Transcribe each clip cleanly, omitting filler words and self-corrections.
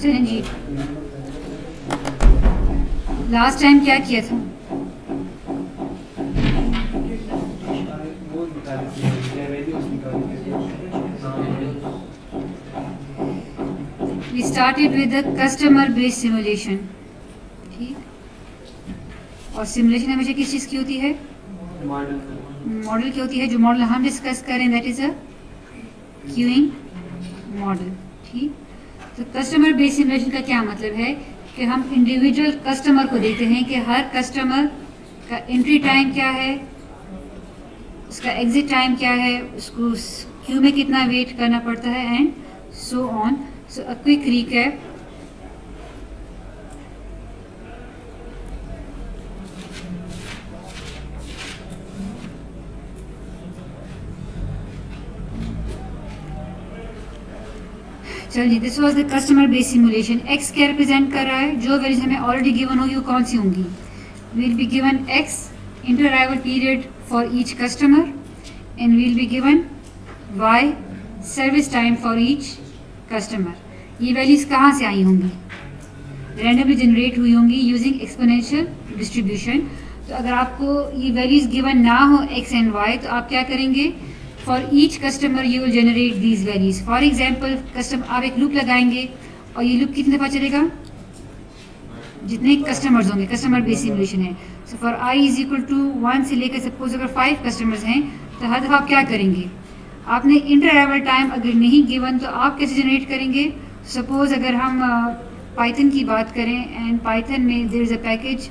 चलें जी, last time क्या किया था? We started with the customer based simulation. ठीक, और सिमुलेशन हमेशा किस चीज़ की होती है? मॉडल की होती है. जो मॉडल हम डिस्कस करें that is a queuing model. ठीक, तो कस्टमर बेस्ड सिमुलेशन का क्या मतलब है कि हम इंडिविजुअल कस्टमर को देखते हैं कि हर कस्टमर का एंट्री टाइम क्या है, उसका एग्जिट टाइम क्या है, उसको क्यू में कितना वेट करना पड़ता है and so on. So a quick recap. चलिए, this was the customer base simulation. X क्या रिप्रेजेंट कर रहा है? जो वैल्यूज हमें ऑलरेडी गिवन होगी वो कौन सी होंगी? Will be given X inter arrival period for each customer and will be given Y service time for each customer. ये वैल्यूज कहाँ से आई होंगी? रैंडमली जनरेट हुई होंगी यूजिंग एक्सपोनेंशियल डिस्ट्रीब्यूशन. तो अगर आपको ये वैल्यूज गिवन ना हो एक्स एंड वाई तो आप क्या करेंगे? For each customer you will generate these values. For example customer आप एक लूप लगाएंगे और ये लूप कितने दफ़ा चलेगा? जितने कस्टमर्स होंगे. कस्टमर बेस सिमुलेशन है. So for I is equal to 1 से लेकर सपोज अगर 5 कस्टमर्स हैं तो हर दफ़ा आप क्या करेंगे? आपने इंटर अराइवल टाइम अगर नहीं गिवन तो आप कैसे जनरेट करेंगे? सपोज अगर हम पाइथन की बात करें एंड पाइथन में there is a package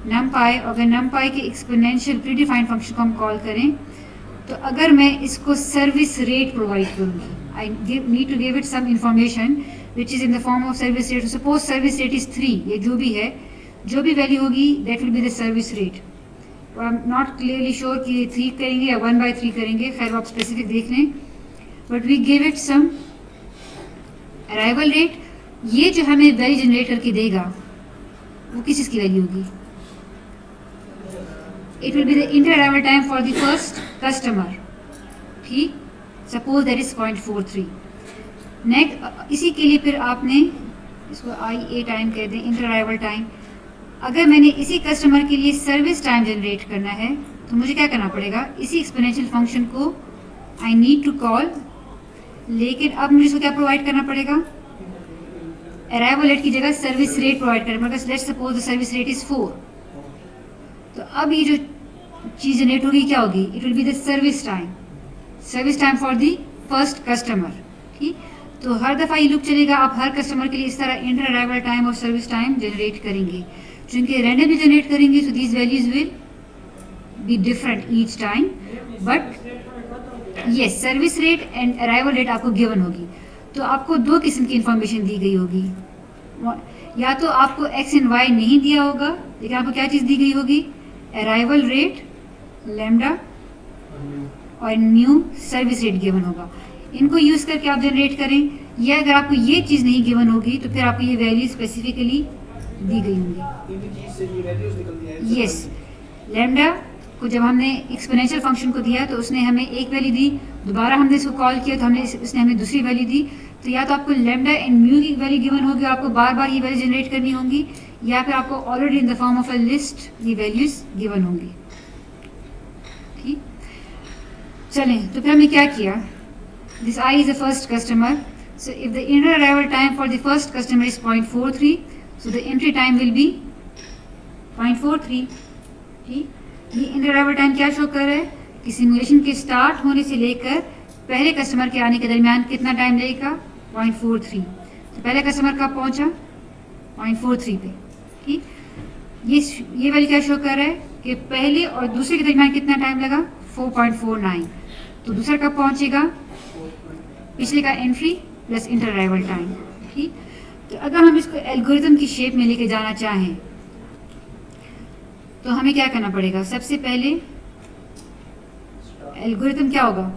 numpy. अगर numpy के एक्सपोनेंशियल प्रीडिफाइंड फंक्शन को हम कॉल करें तो अगर मैं इसको सर्विस रेट प्रोवाइड करूँगी, I need to give it some information which is in the form of service rate. Suppose service rate is 3. ये जो भी है, जो भी वैल्यू होगी that will be the service rate. I am not clearly sure कि 3 करेंगे या 1/3 करेंगे, खैर आप स्पेसिफिक देख लें. But we give it some arrival rate. ये जो हमें वैल्यू जनरेट करके देगा वो किस चीज़ की वैल्यू होगी? It will be the inter arrival time for the first customer. ठीक, suppose that is 0.43. नेक्स्ट इसी के लिए फिर आपने इसको IA टाइम कह दें, इंटर अराइवल टाइम. अगर मैंने इसी कस्टमर के लिए सर्विस टाइम जनरेट करना है तो मुझे क्या करना पड़ेगा? इसी एक्सपोनेंशियल फंक्शन को आई नीड टू कॉल. लेकिन अब मुझे इसको क्या प्रोवाइड करना पड़ेगा? अराइवल रेट की जगह सर्विस रेट प्रोवाइड करना पड़ेगा. Let's suppose the service rate is 4. तो अब ये जो चीज़ जनरेट होगी क्या होगी? It will be the service time for the first customer. ठीक, तो हर दफ़ा ये लूप चलेगा. आप हर कस्टमर के लिए इस तरह इंटर अराइवल टाइम और सर्विस टाइम जनरेट करेंगे. चूँकि रैंडमली जनरेट करेंगे so these values will be different each time. But yes, service rate and arrival rate आपको गिवन होगी. तो आपको दो किस्म की इंफॉर्मेशन दी गई होगी. या तो आपको एक्स एंड वाई नहीं दिया होगा, लेकिन आपको क्या चीज़ दी गई होगी? अराइवल रेट लैम्डा और न्यू सर्विस रेट गिवन होगा. इनको यूज़ करके आप जनरेट करें. या अगर आपको ये चीज़ नहीं गिवन होगी तो फिर आपको ये वैल्यू स्पेसिफिकली दी गई होंगी. यस, लैम्डा को जब हमने एक्सपोनेंशियल फंक्शन को दिया तो उसने हमें एक वैल्यू दी, दोबारा हमने इसको कॉल किया तो उसने हमें दूसरी वैल्यू दी. तो या तो आपको लैम्डा एंड म्यू की वैल्यू गिवन होगी, आपको बार बार ये वैल्यू जनरेट करनी होंगी, या फिर आपको already in the form of a list ये वैल्यूज गिवन होंगी. ठीक, चलें तो फिर हमने क्या किया? This I is the first customer. So if the inter arrival time for the first customer is 0.43, so the entry time will B 0.43. ठीक, ये इंटर अराइवल टाइम क्या शो कर रहा है कि सिमुलेशन के स्टार्ट होने से लेकर पहले कस्टमर के आने के दरमियान कितना टाइम लगेगा? 0.43. तो पहले कस्टमर कब पहुंचा? 0.43 पे. ठीक, ये वैल्यू क्या शो कर रहा है कि पहले और दूसरे के दरमियान कितना टाइम लगा? 4.49. तो दूसरा कब पहुंचेगा? पिछले का entry plus inter arrival time. ठीक, तो अगर हम इसको एल्गोरिथम की शेप में लेके जाना चाहें तो हमें क्या करना पड़ेगा? सबसे पहले एल्गोरिथम क्या होगा?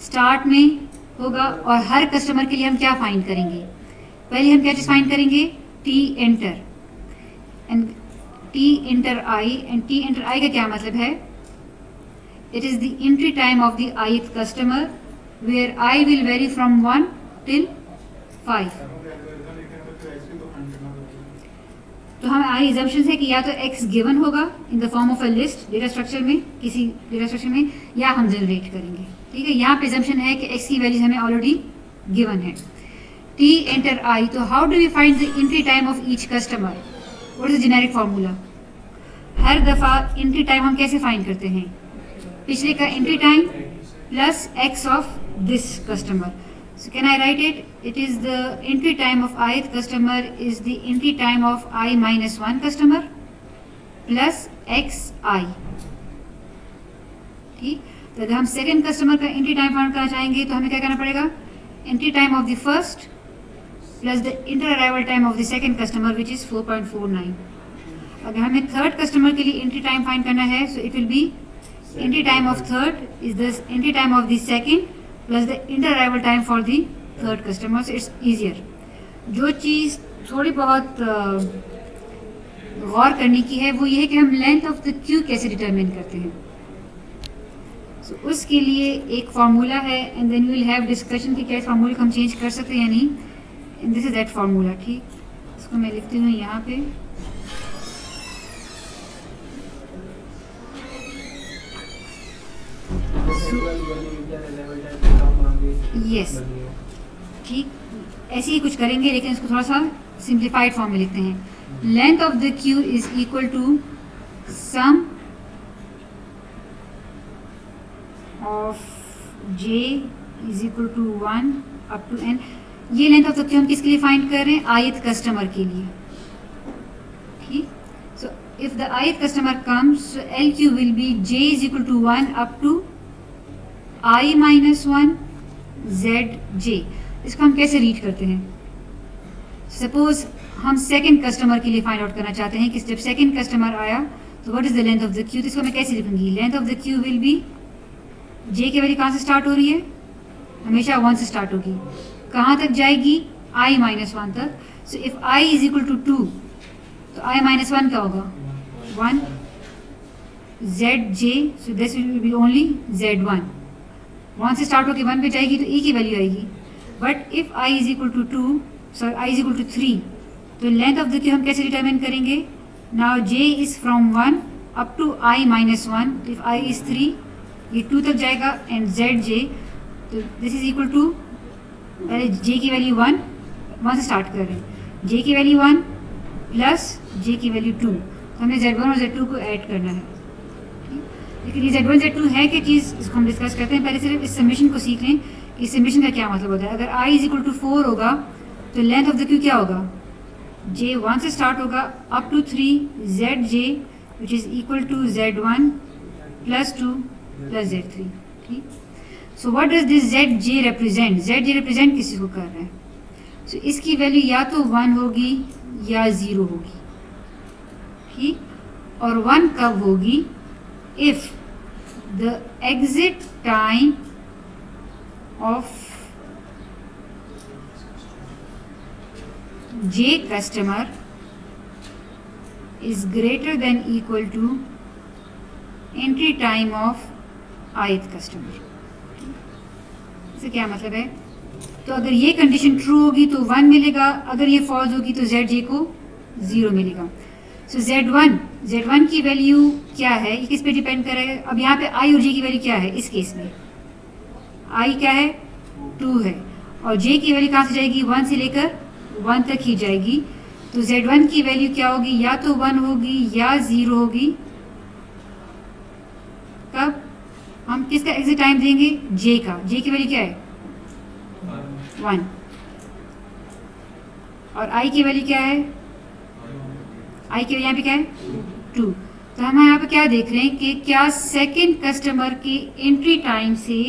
स्टार्ट में होगा और हर कस्टमर के लिए हम क्या फाइंड करेंगे? पहले हम क्या चीज़ फाइंड करेंगे? T enter and T enter I. And T enter I का क्या मतलब है? It is the entry time of the ith customer where I will vary from 1 till 5. तो हमारी एग्जाम्पशन है कि या तो x गिवन होगा इन the form of a list data structure में, किसी डेटा स्ट्रक्चर में, या हम जनरेट करेंगे। ठीक है, यहाँ पे एग्जाम्पशन है कि x की वैल्यूज हमें ऑलरेडी गिवन है। t एंटर i, तो how do we find the entry time of each customer? What is the generic formula? हर दफ़ा एंट्री टाइम हम कैसे फाइंड करते हैं? पिछले का entry time plus x of this customer. So can I write it? It is the entry time of ith customer is the entry time of I minus 1 customer plus xi। ठीक, तो अगर हम second customer का entry time find करना चाहेंगे तो हमें क्या करना पड़ेगा? Entry time of the first plus the inter arrival time of the second customer which is 4.49। अगर हमें थर्ड कस्टमर के लिए एंट्री टाइम फाइंड करना है so it will be entry time of third is the entry time of the second plus the inter arrival time for the third customer. So it's easier. जो चीज़ थोड़ी बहुत गौर करने की है वो ये है कि हम लेंथ ऑफ द क्यू कैसे डिटरमिन करते हैं। सो उसके लिए एक फार्मूला है and then we will have discussion कि क्या इस फार्मूले को हम चेंज कर सकते हैं या नहीं। And this is that formula. ठीक, इसको मैं लिखती हूँ यहाँ पे। यस, ठीक, ऐसे ही कुछ करेंगे लेकिन इसको थोड़ा सा सिंप्लीफाइड फॉर्म में लिखते हैं। Length of the queue is equal to sum of j is equal to 1 up to n। ये लेंथ ऑफ द क्यू हम किसके लिए फाइंड कर रहे हैं? ith कस्टमर के लिए। ठीक, so if the ith customer comes LQ will be j is equal to 1 up to I minus 1 ZJ। इसको हम कैसे रीड करते हैं? सपोज हम सेकेंड कस्टमर के लिए फाइंड आउट करना चाहते हैं कि जब सेकेंड कस्टमर आया तो what is the length of the Q. तो इसको मैं कैसे लिखूंगी? Length of the Q will be J की वैल्यू कहाँ से स्टार्ट हो रही है? हमेशा 1 से स्टार्ट होगी। कहाँ तक जाएगी? I माइनस 1 तक। So if I is equal to 2 तो I माइनस 1 क्या होगा? 1 ZJ। So this will be only Z1। 1 से स्टार्ट होकर 1 पे जाएगी तो E की वैल्यू आएगी। But if I is equal to 2 sorry I is equal to 3 तो लेंथ ऑफ द क्यू हम कैसे डिटरमिन करेंगे? Now J is from 1 up to I minus 1। If I is 3 ये 2 तक जाएगा एंड ZJ तो दिस इज इक्वल टू, पहले J की वैल्यू 1 से स्टार्ट कर रहे हैं। J की वैल्यू 1 प्लस J की वैल्यू 2, तो हमें Z1 और Z2 को ऐड करना है। लेकिन ये Z1 Z2 है क्या चीज़, इसको हम डिस्कस करते हैं। पहले सिर्फ इस समेशन को सीख लें कि समेशन का क्या मतलब होता है। अगर I इज इक्वल टू 4 होगा तो लेंथ ऑफ द क्यू क्या होगा? J 1 से स्टार्ट होगा up to 3 ZJ which is equal to Z1 plus 2 plus Z3। ठीक, so what does this ZJ represent? ZJ represent किसी को कर रहा है? सो इसकी वैल्यू या तो 1 होगी या 0 होगी। ठीक, और 1 कब होगी? if the exit time of J customer is greater than equal to entry time of ith customer। इससे क्या मतलब है? तो अगर ये कंडीशन ट्रू होगी तो 1 मिलेगा, अगर ये फॉल्स होगी तो ZJ को 0 मिलेगा। सो Z1 की वैल्यू क्या है? ये किस पे डिपेंड करेगा? अब यहाँ पे I और J की वैल्यू क्या है? इस केस में I क्या है? 2 है और J की वैल्यू कहाँ से जाएगी? 1 से लेकर 1 तक ही जाएगी। तो Z1 की वैल्यू क्या होगी? या तो 1 होगी या 0 होगी। कब हम किसका एग्जिट टाइम देंगे? J का। J की वैल्यू क्या है? 1 और I की वैल्यू क्या है? I की वैल्यू यहाँ पे क्या है? 2। तो हम यहाँ पे क्या देख रहे हैं कि क्या सेकेंड कस्टमर के एंट्री टाइम से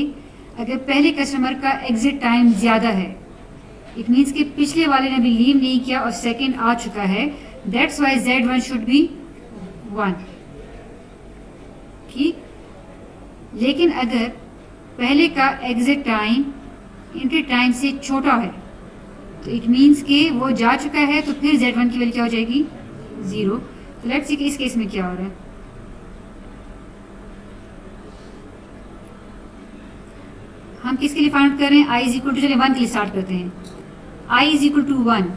अगर पहले कस्टमर का एग्जिट टाइम ज़्यादा है, इट मीन्स कि पिछले वाले ने भी लीव नहीं किया और सेकेंड आ चुका है, that's why Z1 should be 1। ठीक, लेकिन अगर पहले का एग्जिट टाइम एंट्री टाइम से छोटा है तो इट मीन्स कि वो जा चुका है, तो फिर Z1 की वैल्यू क्या हो जाएगी? 0। तो लेट्स सी कि इस केस में क्या हो रहा है। हम किसके लिए फाइंड आउट कर रहे हैं? I इज इक्वल टू, चलिए 1 के लिए स्टार्ट करते हैं। I is equal to 1।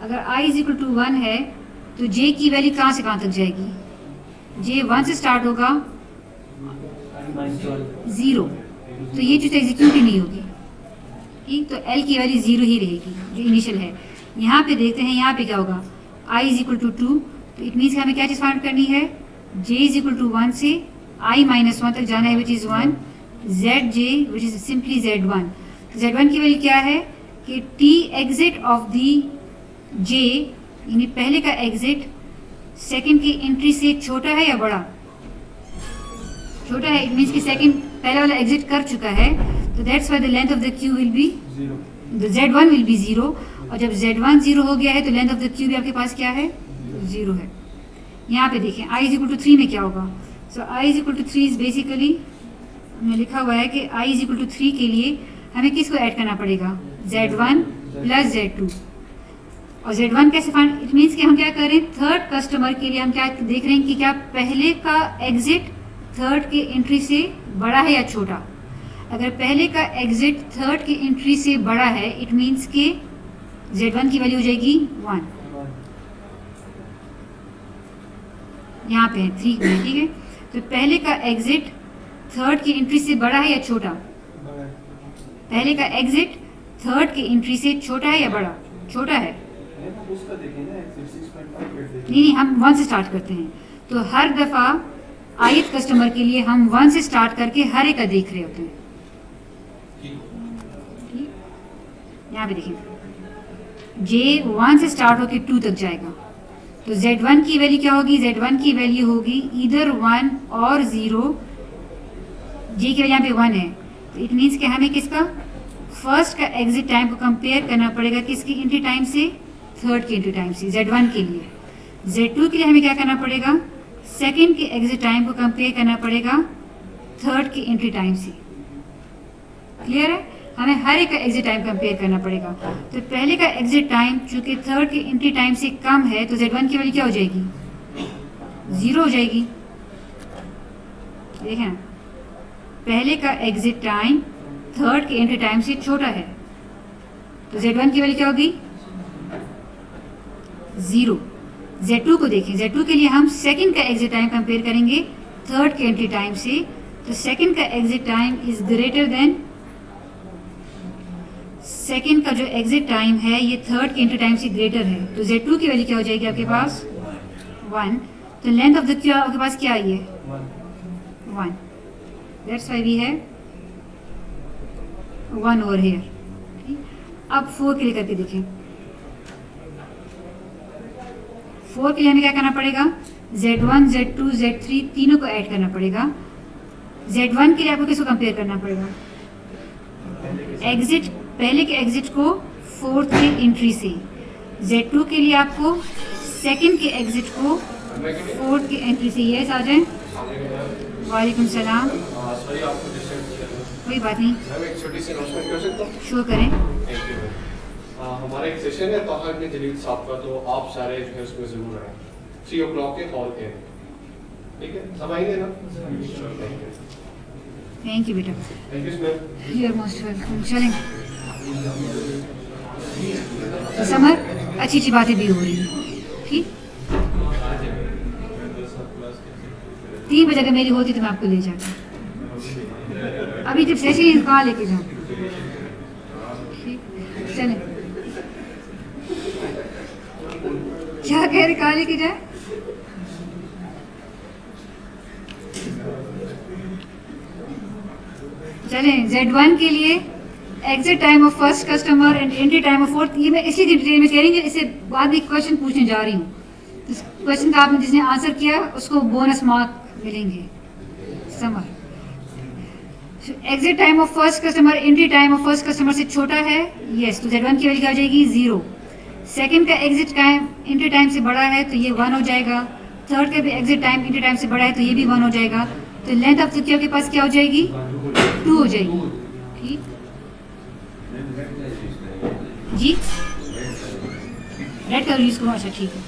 अगर I इज इक्वल टू 1 है तो जे की वैल्यू कहाँ से कहाँ तक जाएगी? जे 1 से स्टार्ट होगा 0, तो ये चीज़ एग्जीक्यूट ही नहीं होगी, ठीक। तो एल की वैल्यू 0 ही रहेगी जो इनिशियल है। यहाँ पे देखते हैं यहाँ पे क्या होगा, i इज इक्वल टू 2, तो इट मीन्स हमें क्या चीज़ फाइंड करनी है, j इज इक्वल टू 1 से i माइनस 1 तक जाना है which is 1, zj which is simply z1। तो z1 की वैल्यू क्या है कि t exit of the j, यानी पहले का एग्जिट सेकंड की एंट्री से छोटा है या बड़ा? छोटा है, इट मीन्स कि सेकंड पहले वाला एग्जिट कर चुका है, तो that's why the length of the Q will be 0, the z1 will be 0, और जब z1 0 हो गया है तो लेंथ ऑफ द क्यू भी आपके पास क्या है, 0 है। यहाँ पे देखें i इज इक्वल टू 3 में क्या होगा, so i is equal to 3 is basically हमने लिखा हुआ है कि i इज इक्वल टू 3 के लिए हमें किसको ऐड करना पड़ेगा, z1 प्लस z2। और z1 कैसे फाइंड, इट मीन्स कि हम क्या करें, थर्ड कस्टमर के लिए हम क्या देख रहे हैं कि क्या पहले का एग्जिट थर्ड की एंट्री से बड़ा है या छोटा। अगर पहले का एग्जिट थर्ड की एंट्री से बड़ा है, इट मीन्स कि z1 की वैल्यू हो जाएगी 1, यहाँ पे है 3 में, ठीक है। तो पहले का एग्जिट थर्ड की एंट्री से बड़ा है या छोटा, पहले का एग्जिट थर्ड की एंट्री से छोटा है या बड़ा, छोटा है। नहीं, हम 1 से स्टार्ट करते हैं, तो हर दफा ith कस्टमर के लिए हम 1 से स्टार्ट करके हर एक का देख रहे होते हैं, ठीक। यहाँ पे देखिए j 1 से स्टार्ट होकर 2 तक जाएगा, तो z1 की वैल्यू क्या होगी, z1 की वैल्यू होगी इधर 1 और 0, j की वैल्यू यहाँ पे 1 है, तो इट मीन्स कि हमें किसका फर्स्ट का एग्जिट टाइम को कंपेयर करना पड़ेगा किसकी एंट्री टाइम से, थर्ड की एंट्री टाइम से, z1 के लिए। z2 के लिए हमें क्या करना पड़ेगा, सेकेंड के एग्जिट टाइम को कंपेयर करना पड़ेगा थर्ड की एंट्री टाइम से, क्लियर है। हमें हर एक का एग्जिट टाइम कंपेयर करना पड़ेगा, तो पहले का एग्जिट टाइम चूंकि थर्ड की एंट्री टाइम से कम है, तो z1 की वैल्यू क्या हो जाएगी, 0 हो जाएगी। देखें ना, पहले का एग्जिट टाइम थर्ड की एंट्री टाइम से छोटा है, तो z1 की वैल्यू क्या होगी, 0। z2 को देखें, z2 के लिए हम सेकंड का एग्जिट टाइम कंपेयर करेंगे थर्ड के एंट्री टाइम से, तो सेकंड का exit time is greater than, second का जो एग्जिट टाइम है ये थर्ड के एंट्री टाइम से ग्रेटर है, तो z2 की वैल्यू क्या हो जाएगी आपके पास 1, तो लेंथ ऑफ द क्यू आपके पास क्या आई है 1, that's why we have 1 over here. अब 4 के लिए करके देखें, 4 के लिए हमें क्या करना पड़ेगा, z1 z2 z3 तीनों को ऐड करना पड़ेगा। z1 के लिए आपको किसको कंपेयर करना पड़ेगा, एग्जिट पहले के एग्जिट को फोर्थ की एंट्री से, z2 के लिए आपको सेकंड के एग्जिट को फोर्थ की एंट्री से। यस आ जाए, वालेकुम सलाम, कोई बात नहीं, एक छोटी सी अनाउंसमेंट कर सकता हूँ, शो करें। Thank you. हमारा एक सेशन है ताहा इब्न जलील साहब का, तो आप सारे जो है उसमें ज़रूर आएँ 3 o'clock के हॉल के, ठीक है, सब आएंगे ना? थैंक यू बेटा, thank you ma'am, you are most welcome. चलें, तो समर अच्छी अच्छी बातें भी हो रही हैं, ठीक। 3 बजे अगर मेरी होती तो मैं आपको ले जाता, अभी जब सेशन कहाँ लेके जाऊँ, ठीक। चलें, क्या कह रहे, कहाँ लेके जाए, चलें। z1 के लिए exit time of first customer and entry time of fourth, ये मैं इसलिए डिटेल में कह रही हूँ, इससे बाद में क्वेश्चन पूछने जा रही हूँ, इस क्वेश्चन का आपने जिसने आंसर किया उसको बोनस मार्क मिलेंगे। Summer, exit time of first customer entry time of first customer से छोटा है, यस, तो z1 की वैल्यू क्या हो जाएगी 0। सेकंड का एग्जिट टाइम एंट्री टाइम से बड़ा है तो ये 1 हो जाएगा, थर्ड का भी एग्जिट टाइम एंट्री टाइम से बड़ा है तो ये भी 1 हो जाएगा, तो लेंथ ऑफ द क्यू के पास क्या हो जाएगी 2 हो जाएगी, ठीक जी। रेड कलर यूज करो, अच्छा ठीक है।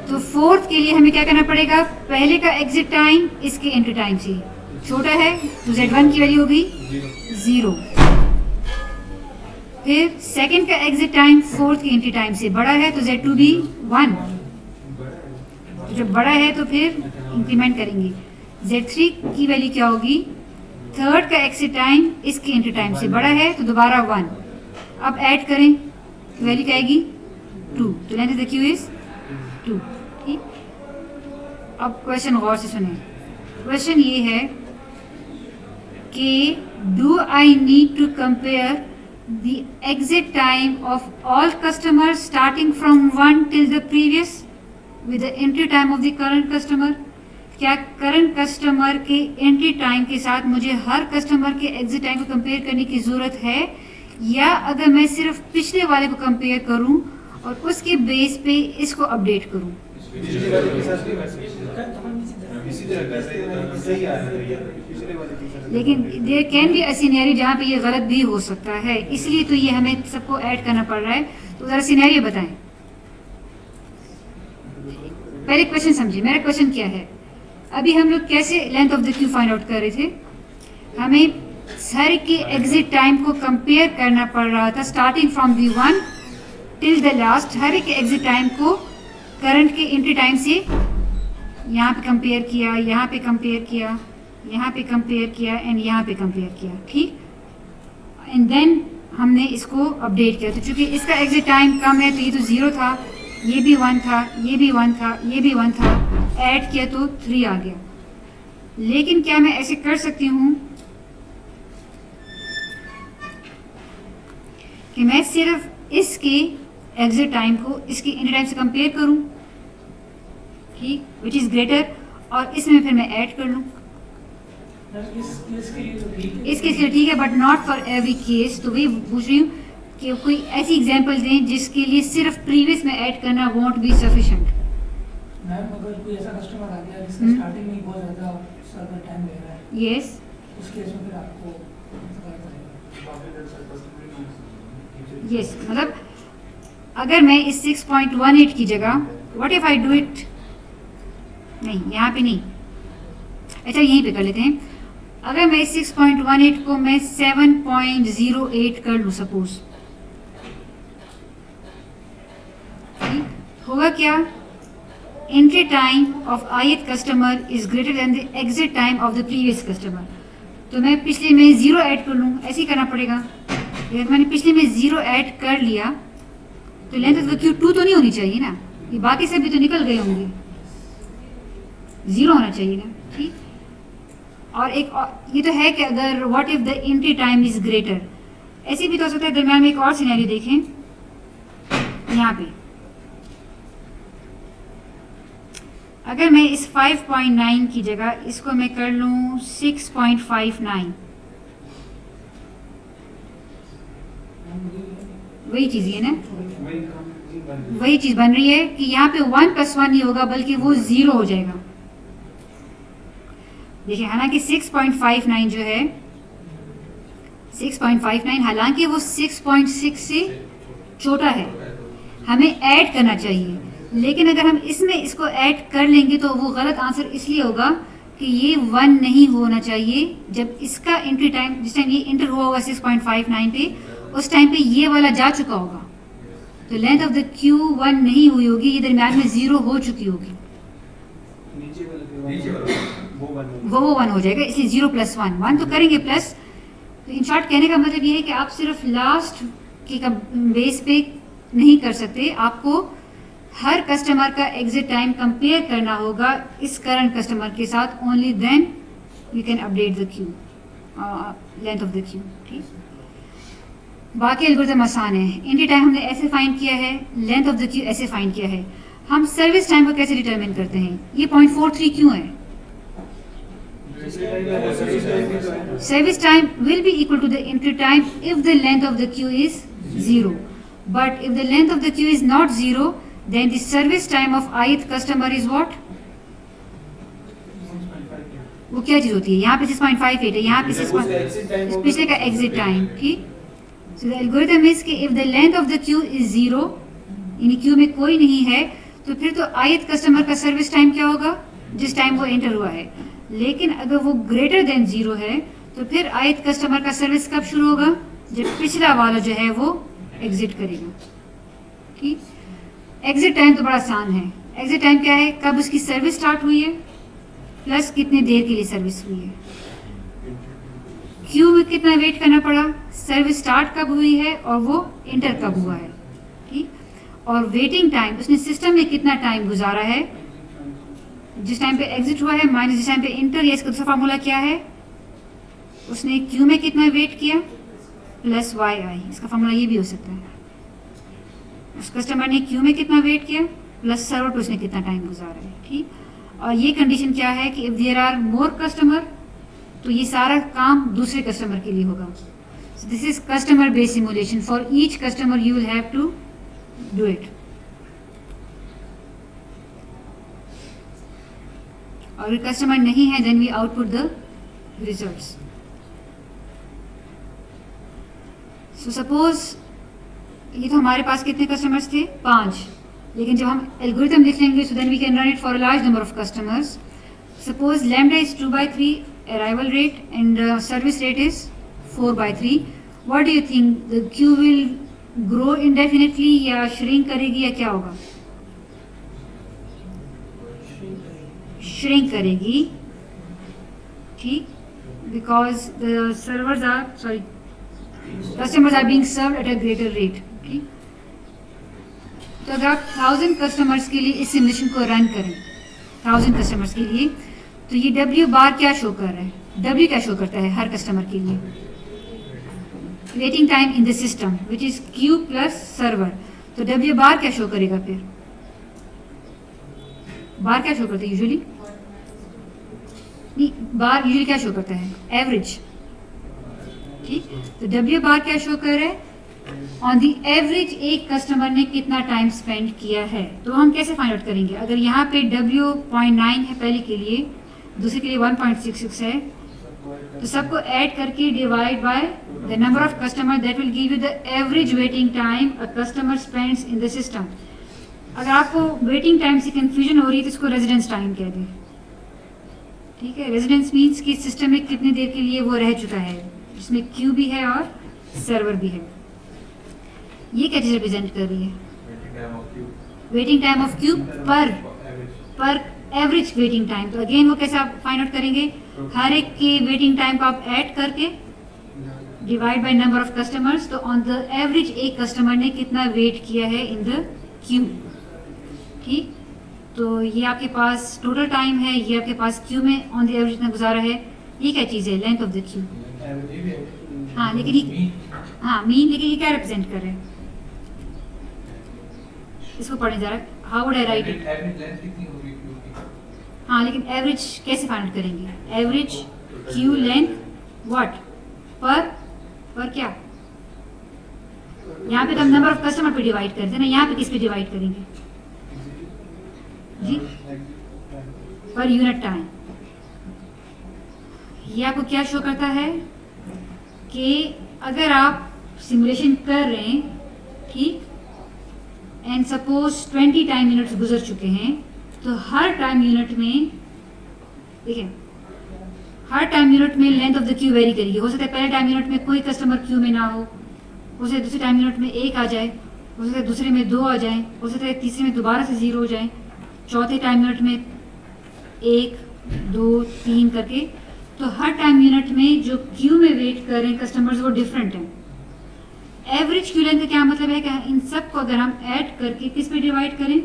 तो फोर्थ के लिए हमें क्या करना पड़ेगा, पहले का एग्जिट टाइम इसके एंट्री टाइम से छोटा है तो z1 की वैल्यू होगी 0। फिर सेकंड का एग्जिट टाइम फोर्थ की एंट्री टाइम से बड़ा है तो z2 भी 1। तो जब बड़ा है तो फिर इंक्रीमेंट करेंगे। Z3 की वैल्यू क्या होगी, थर्ड का एग्जिट टाइम इसके एंट्री टाइम से बड़ा है तो दोबारा 1। अब ऐड करें तो वैल्यू क्या आएगी 2, तो length of the queue is 2। ठीक, अब क्वेश्चन गौर से सुने। क्वेश्चन ये है कि do I need to compare the exit time of all customers starting from 1 till the previous with the entry time of the current customer. क्या current customer के entry time के साथ मुझे हर कस्टमर के एग्जिट टाइम को compare करने की ज़रूरत है, या अगर मैं सिर्फ पिछले वाले को कंपेयर करूं और उसके बेस पे इसको अपडेट करूं? लेकिन there can be a scenario जहाँ पे ये गलत भी हो सकता है, इसलिए तो ये हमें सबको ऐड करना पड़ रहा है। तो ज़रा सिनेरियो बताएं। पहले क्वेश्चन समझिए, मेरा क्वेश्चन क्या है। अभी हम लोग कैसे length of the Q find out कर रहे थे, हमें हर के एग्जिट टाइम को कंपेयर करना पड़ रहा था starting from V1 till the last. हर एक एग्जिट टाइम को करंट के एंट्री टाइम से यहाँ पे कंपेयर किया, यहाँ पे कंपेयर किया, यहाँ पे कंपेयर किया एंड यहाँ पे कंपेयर किया। ठीक, एंड देन हमने इसको अपडेट किया। तो चूंकि इसका एग्जिट टाइम कम है तो ये तो 0 था, ये भी 1 था, ये भी 1 था, ये भी 1 था, ऐड किया तो 3 आ गया। लेकिन क्या मैं ऐसे कर सकती हूँ कि मैं सिर्फ इसके एग्जिट टाइम को इसके एंट्री टाइम से कंपेयर करूं, ठीक, विच इज ग्रेटर, और इसमें फिर मैं ऐड कर लूं। इस केस के लिए ठीक है, but not for every case. तो वही पूछ रही हूँ कि कोई ऐसी एग्जांपल दें जिसके लिए सिर्फ प्रीवियस में ऐड करना वॉन्ट बी सफिशिएंट। मैम अगर कोई ऐसा कस्टमर आ गया जिसका स्टार्टिंग में ही बहुत ज़्यादा सर्वर टाइम ले रहा है, यस, उस केस में फिर आपको यस, मतलब अगर मैं इस 6.18 की जगह what if I do it, नहीं यहाँ पे नहीं, अच्छा यहीं पे कर लेते हैं। अगर मैं इस 6.18 को मैं 7.08 कर लूँ सपोज, होगा क्या, entry time of ith customer is greater than the exit time of the previous customer. तो मैं पिछले में 0 ऐड कर लूँ, ऐसे ही करना पड़ेगा। अगर मैंने पिछले में 0 ऐड कर लिया तो लेंथ ऑफ द क्यू 2 तो नहीं होनी चाहिए ना, ये बाकी सब भी तो निकल गए होंगे, 0 होना चाहिए ना। ठीक, और एक ये तो है कि अगर what if the entry time is greater, ऐसे भी तो हो सकता है। दरम्यान में एक और सिनेरियो देखें, यहाँ पे अगर मैं इस 5.9 की जगह इसको मैं कर लूँ 6.59, वही चीज़ है ना, वही चीज़ बन रही है कि यहाँ पे 1 + 1 नहीं होगा बल्कि वो 0 हो जाएगा। देखिए, हालांकि 6.59 जो है 6.59, हालांकि वो 6.6 से छोटा है, हमें ऐड करना चाहिए। लेकिन अगर हम इसमें इसको ऐड कर लेंगे तो वो गलत आंसर इसलिए होगा कि ये 1 नहीं होना चाहिए। जब इसका एंट्री टाइम, जिस टाइम ये इंटर हुआ होगा 6.59 पे, उस टाइम पे ये वाला जा चुका होगा, तो लेंथ ऑफ द क्यू 1 नहीं हुई होगी, ये दरम्यान में 0 हो चुकी होगी, वो 1 हो जाएगा। इसलिए 0 + 1, 1 तो करेंगे प्लस। तो इन शॉर्ट कहने का मतलब ये है कि आप सिर्फ लास्ट के बेस पे नहीं कर सकते, आपको हर कस्टमर का एग्जिट टाइम कंपेयर करना होगा इस करंट कस्टमर के साथ, only then you can update the queue, length of the queue. ठीक, बाकी एल्गोरिथम आसान है। एंट्री टाइम हमने ऐसे फाइंड किया है, लेंथ ऑफ द क्यू ऐसे फाइंड किया है। हम सर्विस टाइम को कैसे डिटरमिन करते हैं? ये 0.43 क्यों है? Service time will be equal to the entry time if the length of the queue is 0, but if the length of the queue is not 0, then the service time of ith customer is what? वो क्या चीज होती है? यहाँ पे 6.58 है, यहाँ पे 6 पिछले का एग्जिट टाइम। ठीक, so the algorithm is कि if the length of the queue is 0, यानी क्यू में कोई नहीं है, तो फिर तो ith कस्टमर का सर्विस टाइम क्या होगा? जिस टाइम वो एंटर हुआ है। लेकिन अगर वो ग्रेटर देन 0 है तो फिर ith कस्टमर का सर्विस कब शुरू होगा? जब पिछला वाला जो है वो एग्जिट करेगा। ठीक, एग्जिट टाइम तो बड़ा आसान है, एग्जिट टाइम क्या है, कब उसकी सर्विस स्टार्ट हुई है प्लस कितने देर के लिए सर्विस हुई है। क्यू में कितना वेट करना पड़ा, सर्विस स्टार्ट कब हुई है और वो इंटर कब हुआ है, ठीक। और वेटिंग टाइम उसने सिस्टम में कितना टाइम गुजारा है, जिस टाइम पे एग्जिट हुआ है माइनस जिस टाइम पे इंटर, या इसका दूसरा फार्मूला क्या है, उसने क्यू में कितना वेट किया प्लस वाई आई, इसका फार्मूला ये भी हो सकता है। उस कस्टमर ने क्यू में कितना वेट किया प्लस सर्वर पे उसने कितना टाइम गुजारा है, ठीक। और ये कंडीशन क्या है कि if there are more customer तो ये सारा काम दूसरे कस्टमर के लिए होगा। So this is customer based simulation, for each customer you will have to do it. और कस्टमर नहीं है then we output the results. So suppose ये तो हमारे पास कितने कस्टमर्स थे, 5, लेकिन जब हम एल्गोरिथम लिख लेंगे so then we can run it for a large number of customers. Suppose lambda is 2/3 arrival rate and service rate is 4/3. What do you think, the queue will grow indefinitely या shrink करेगी या क्या होगा? Shrink करेगी, ठीक, because the servers are customers are being served at a greater rate, ठीक। तो अगर आप 1000 कस्टमर्स के लिए इस सिमुलेशन को रन करें 1000 कस्टमर्स के लिए, तो ये W बार क्या शो कर रहा है, W क्या शो करता है हर कस्टमर के लिए, waiting time in the system which is Q plus server. तो W बार क्या शो करेगा, फिर बार क्या शो करता है यूजुअली, नहीं बार यूजुअली क्या शो करता है, एवरेज, ठीक। तो W बार क्या शो कर रहा है, ऑन दी एवरेज एक कस्टमर ने कितना टाइम स्पेंड किया है। तो हम कैसे फाइंड आउट करेंगे, अगर यहाँ पे W 0.9 है पहले के लिए, दूसरे के लिए 1.66 है, तो सबको ऐड करके divide by the number of customer, that will give you the average waiting time a customer spends in the system. अगर आपको वेटिंग टाइम से कंफ्यूजन हो रही है तो इसको रेजिडेंस टाइम कह दें, ठीक है। रेजिडेंस मीन्स कि सिस्टम में कितनी देर के लिए वो रह चुका है, जिसमें क्यू भी है और सर्वर भी है। ये क्या चीज रिप्रेजेंट कर रही है, वेटिंग टाइम ऑफ क्यू पर एवरेज वेटिंग टाइम। तो अगेन वो कैसे आप फाइंड आउट करेंगे, हर एक के वेटिंग टाइम को आप ऐड करके divide by number of customers, तो ऑन द एवरेज एक कस्टमर ने कितना वेट किया है इन द क्यू, ठीक। तो ये आपके पास टोटल टाइम है, ये आपके पास क्यू में ऑन द एवरेज कितना गुजारा है, ये क्या चीज़ है, लेंथ ऑफ द क्यू। हाँ लेकिन ये हाँ मीन, लेकिन ये क्या रिप्रेजेंट कर रहे हैं, इसको पढ़ने जा रहा है, how would I right it. हाँ लेकिन एवरेज कैसे फाइंड आउट करेंगे, एवरेज क्यू लेंथ व्हाट पर क्या, यहाँ पे तो हम नंबर ऑफ कस्टमर पे डिवाइड करते हैं ना, यहाँ पे किस पे डिवाइड करेंगे जी, पर यूनिट टाइम। ये आपको क्या शो करता है कि अगर आप सिमुलेशन कर रहे हैं, ठीक, एंड सपोज 20 टाइम यूनिट्स गुजर चुके हैं, तो हर टाइम यूनिट में देखिए, हर टाइम यूनिट में length of the Q very करेगी। हो सकता है पहले टाइम यूनिट में कोई कस्टमर क्यू में ना हो सकता है दूसरे टाइम यूनिट में 1 आ जाए, हो सकता है दूसरे में 2 आ जाए, हो सकता है तीसरे में दोबारा से 0 हो जाए, चौथे टाइम यूनिट में 1, 2, 3 करके। तो हर टाइम यूनिट में जो क्यू में वेट कर रहे हैं कस्टमर्स वो डिफरेंट हैं। एवरेज क्यू लेंथ का क्या मतलब है कि इन सब को अगर हम ऐड करके किस पे डिवाइड करें,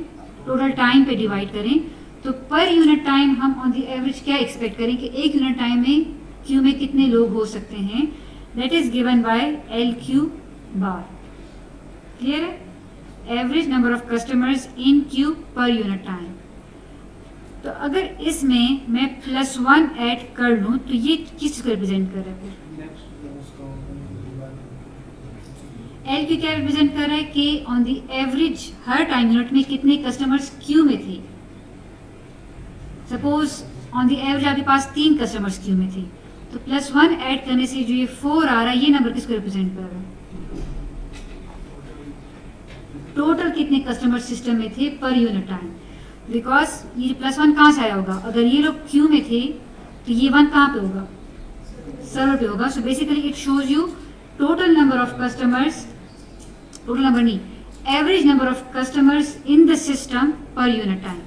टोटल टाइम पे डिवाइड करें, तो पर यूनिट टाइम हम ऑन द एवरेज क्या एक्सपेक्ट करें कि एक यूनिट टाइम में क्यू में कितने लोग हो सकते हैं, that is given by L Q bar. Clear है, average number of customers in queue per unit time. तो अगर इसमें मैं +1 ऐड कर लूँ तो ये किस चीज़ को रिप्रेजेंट कर रहा है, एल क्यू क्या रिप्रेजेंट कर रहा है कि on the average her time unit में कितने कस्टमर्स क्यू में थे। सपोज ऑन द एवरेज आपके पास 3 कस्टमर्स क्यू में थे, तो +1 ऐड करने से जो ये 4 आ रहा है, ये नंबर किसको रिप्रेजेंट कर रहा है, टोटल कितने कस्टमर सिस्टम में थे पर यूनिट टाइम। बिकॉज ये +1 कहाँ से आया होगा, अगर ये लोग क्यू में थे तो ये 1 कहाँ पे होगा, सर्वर पे होगा। So basically it shows you total number of customers, total number नहीं, average number of customers in the system per unit time.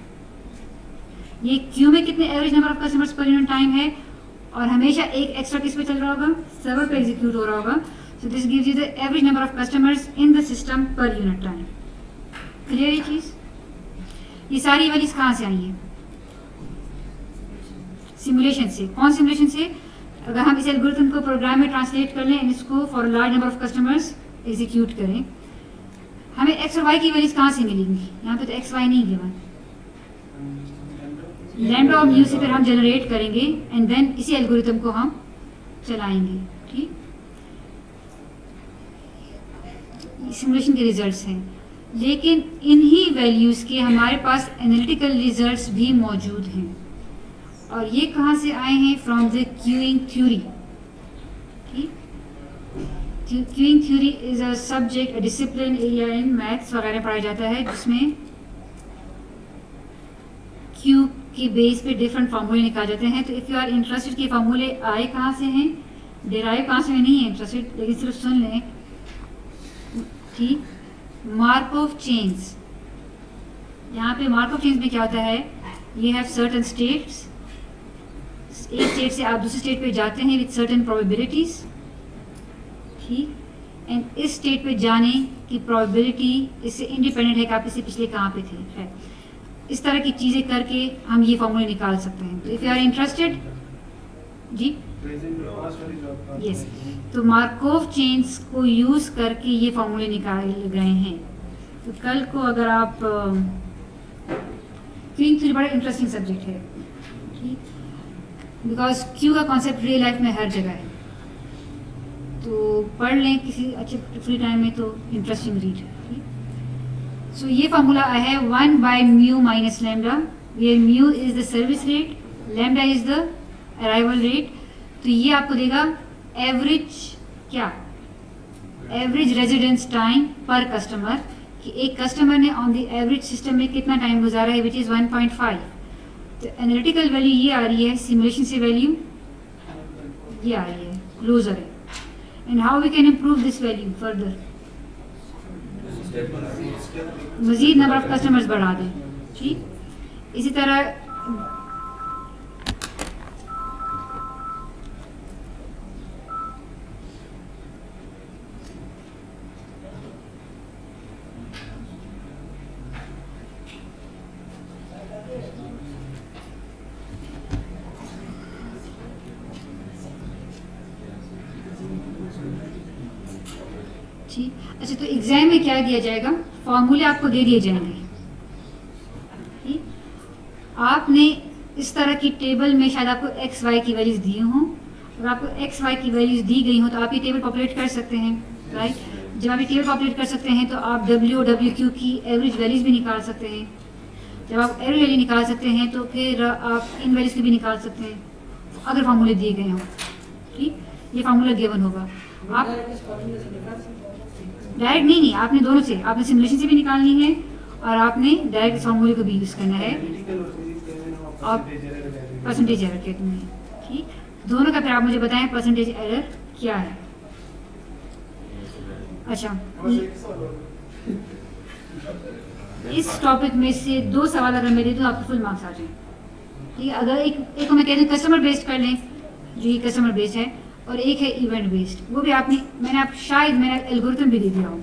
ये क्यू में कितने average number of customers per unit time है, और हमेशा एक एक्स्ट्रा किस पे चल रहा होगा, सर्वर पे एग्जीक्यूट हो रहा होगा। So this gives you the average number of customers in the system per unit time. Clear ये चीज? ये सारी वैल्यूज कहाँ से आई हैं? सिमुलेशन से। कौन सिमुलेशन से? अगर हम इस एल्गोरिथम को प्रोग्राम में ट्रांसलेट कर लें एंड इसको for large number of customers execute करें, हमें एक्स और वाई की वैल्यूज कहाँ से मिलेंगी? यहाँ पे तो एक्स वाई नहीं गिवन, लैम्डा और म्यू से फिर हम जनरेट करेंगे एंड देन इसी एल्गोरिथम को हम चलाएंगे। ठीक, सिमुलेशन के रिजल्ट्स हैं, लेकिन इन्हीं वैल्यूज के हमारे पास एनालिटिकल रिजल्ट्स भी मौजूद हैं, और ये कहाँ से आए हैं? From the queuing theory. ठीक, queuing theory is a subject, a discipline area in maths वगैरह में पढ़ाया जाता है, जिसमें क्यू के बेस पे डिफरेंट फार्मूले निकाले जाते हैं। तो इफ़ यू आर इंटरेस्टेड कि फार्मूले आए कहाँ से हैं, डेराइव कहाँ से, नहीं है इंटरेस्टेड, लेकिन सिर्फ सुन लें। ठीक, मार्कोव चेन्स, यहाँ पे मार्कोव चेन्स में क्या होता है? ये हैव सर्टेन स्टेट्स, एक स्टेट से आप दूसरे स्टेट पे जाते हैं विद सर्टेन प्रोबेबिलिटीज। ठीक, एंड इस स्टेट पे जाने की प्रोबेबिलिटी इससे इंडिपेंडेंट है कि आप इससे पिछले कहाँ पे थे। है इस तरह की चीज़ें करके हम ये फॉर्मूले निकाल सकते हैं। तो इफ़ यू आर इंटरेस्टेड जी, यस, तो मार्कोव चेन्स को यूज़ करके ये फॉर्मूले निकाल गए हैं। तो कल को अगर आप क्यूइंग थ्योरी बड़ा इंटरेस्टिंग सब्जेक्ट है, बिकॉज क्यू का कॉन्सेप्ट रियल लाइफ में हर जगह है, तो पढ़ लें किसी अच्छे फ्री टाइम में, तो इंटरेस्टिंग रीड है। सो ये फार्मूला है 1 by mu minus lambda, where mu is the service rate, lambda is the arrival rate. तो ये आपको देगा एवरेज क्या, average residence time per customer, कि एक कस्टमर ने ऑन द एवरेज सिस्टम में कितना टाइम गुजारा है, विच इज़ 1.5। तो एनालिटिकल वैल्यू ये आ रही है, सिमुलेशन से वैल्यू ये आ रही है, क्लोजर है। And how we can improve this value further? मजीद नंबर ऑफ कस्टमर्स बढ़ा दें। ठीक, इसी तरह ठीक, अच्छा, तो एग्जाम में क्या दिया जाएगा? फॉर्मूले आपको दे दिए जाएंगे। ठीक, आपने इस तरह की टेबल में शायद आपको एक्स वाई की वैल्यूज दी हों, अगर आपको एक्स वाई की वैल्यूज दी गई हो तो आप ये टेबल पॉपुलेट कर सकते हैं। राइट, जब आप ये टेबल पॉपुलेट कर सकते हैं तो आप डब्ल्यू और डब्ल्यू क्यू की एवरेज वैल्यूज भी निकाल सकते हैं। जब आप एवरेज वैल्यू निकाल सकते हैं तो फिर आप इन वैल्यूज की भी निकाल सकते हैं अगर फार्मूले दिए गए हों। ठीक, ये फार्मूला गिवन होगा। आप डायरेक्ट नहीं, आपने दोनों से, आपने सिमुलेशन से भी निकालनी है और आपने डायरेक्ट इस फार्मूले को भी यूज़ करना है, और परसेंटेज एरर कहते हैं। ठीक, दोनों का फिर आप मुझे बताएं परसेंटेज एरर क्या है। अच्छा, इस टॉपिक में से 2 सवाल अगर मैं दे दूँ आपको फुल मार्क्स आ जाए। ठीक है, अगर एक को मैं कह दूँ कस्टमर बेस्ड कर लें, जो ये कस्टमर बेस्ड है, और एक है इवेंट बेस्ड, वो भी मैंने एल्गोरिथम भी दे दिया हूँ।